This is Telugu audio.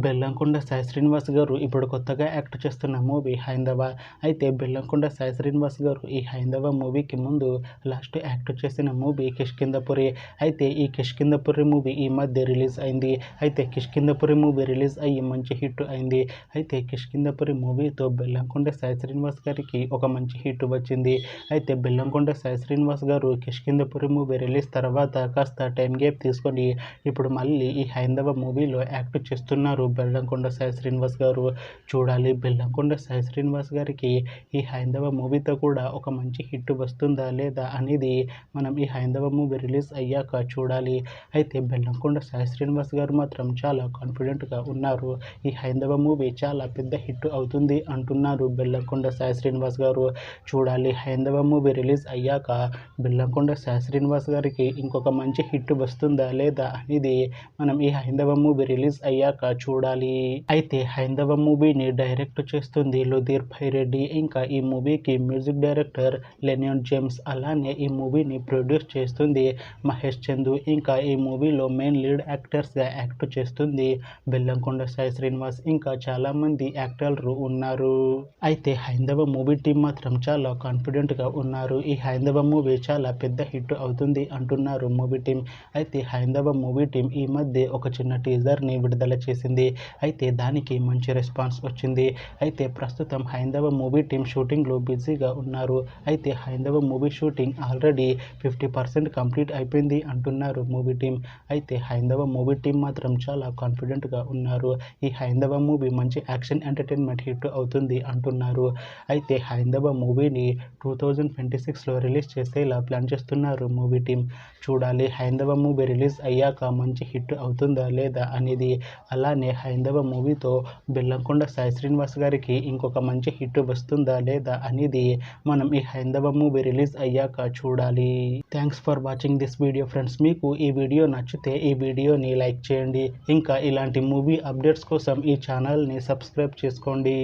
బెల్లంకొండ సాయి శ్రీనివాస్ గారు ఇప్పుడు కొత్తగా యాక్ట్ చేస్తున్న మూవీ హైందవ. అయితే బెల్లంకొండ సాయి శ్రీనివాస్ గారు ఈ హైందవ మూవీకి ముందు లాస్ట్ యాక్ట్ చేసిన మూవీ కిష్కింధపురి. అయితే ఈ కిష్కింధపురి మూవీ ఈ మధ్య రిలీజ్ అయింది. అయితే కిష్కింధపురి మూవీ రిలీజ్ అయ్యి మంచి హిట్ అయింది. అయితే కిష్కింధపురి మూవీతో బెల్లంకొండ సాయి శ్రీనివాస్ గారికి ఒక మంచి హిట్ వచ్చింది. అయితే బెల్లంకొండ సాయి శ్రీనివాస్ గారు కిష్కింధపురి మూవీ రిలీజ్ తర్వాత కాస్త టైం గ్యాప్ తీసుకొని ఇప్పుడు మళ్ళీ ఈ హైందవ మూవీలో యాక్ట్ చేస్తున్నారు బెల్లంకొండ సాయి శ్రీనివాస్ గారు. చూడాలి బెల్లంకొండ సాయి శ్రీనివాస్ గారికి ఈ హైందవ మూవీతో కూడా ఒక మంచి హిట్ వస్తుందా లేదా అనేది మనం ఈ హైందవ మూవీ రిలీజ్ అయ్యాక చూడాలి. అయితే బెల్లంకొండ సాయి శ్రీనివాస్ గారు మాత్రం చాలా కాన్ఫిడెంట్గా ఉన్నారు. ఈ హైందవ మూవీ చాలా పెద్ద హిట్ అవుతుంది అంటున్నారు బెల్లంకొండ సాయి శ్రీనివాస్ గారు. చూడాలి హైందవ మూవీ రిలీజ్ అయ్యాక బెల్లంకొండ సాయి శ్రీనివాస్ గారికి ఇంకొక మంచి హిట్ వస్తుందా లేదా అనేది మనం ఈ హైందవ మూవీ రిలీజ్ అయ్యాక చూడాలి. అయితే హైందవ మూవీని డైరెక్ట్ చేస్తుంది లుధీర్ భైరెడ్డి. ఇంకా ఈ మూవీకి మ్యూజిక్ డైరెక్టర్ లెనియన్ జేమ్స్. అలానే ఈ మూవీని ప్రొడ్యూస్ చేస్తుంది మహేష్ చందు. ఇంకా ఈ మూవీలో మెయిన్ లీడ్ యాక్టర్స్గా యాక్ట్ చేస్తుంది బెల్లంకొండ సాయి శ్రీనివాస్. ఇంకా చాలామంది యాక్టర్లు ఉన్నారు. అయితే హైందవ మూవీ టీం మాత్రం చాలా కాన్ఫిడెంట్గా ఉన్నారు. ఈ హైందవ మూవీ చాలా పెద్ద హిట్ అవుతుంది అంటున్నారు మూవీ టీం. అయితే హైందవ మూవీ టీం ఈ మధ్య ఒక చిన్న టీజర్ని విడుదల చేసింది. అయితే దానికి మంచి రెస్పాన్స్ వచ్చింది. అయితే ప్రస్తుతం హైందవ మూవీ టీం షూటింగ్లో బిజీగా ఉన్నారు. అయితే హైందవ మూవీ షూటింగ్ ఆల్రెడీ 50% కంప్లీట్ అయిపోయింది అంటున్నారు మూవీ టీం. అయితే హైందవ మూవీ టీం మాత్రం చాలా కాన్ఫిడెంట్గా ఉన్నారు. ఈ హైందవ మూవీ మంచి యాక్షన్ ఎంటర్టైన్మెంట్ హిట్ అవుతుంది అంటున్నారు. అయితే హైందవ మూవీని 2026లో రిలీజ్ చేసేలా ప్లాన్ చేస్తున్నారు మూవీ టీం. చూడాలి హైందవ మూవీ రిలీజ్ అయ్యాక మంచి హిట్ అవుతుందా లేదా అనేది. అలానే హైందవ మూవీతో బెల్లంకొండ సాయి శ్రీనివాస్ గారికి ఇంకొక మంచి హిట్ వస్తుందా లేదా అనేది మనం ఈ హైందవ మూవీ రిలీజ్ అయ్యాక చూడాలి. Thanks for watching this video friends. మీకు ఈ వీడియో నచ్చితే ఈ వీడియోని లైక్ చేయండి. ఇంకా ఇలాంటి మూవీ అప్డేట్స్ కోసం ఈ ఛానల్ని సబ్స్క్రైబ్ చేసుకోండి.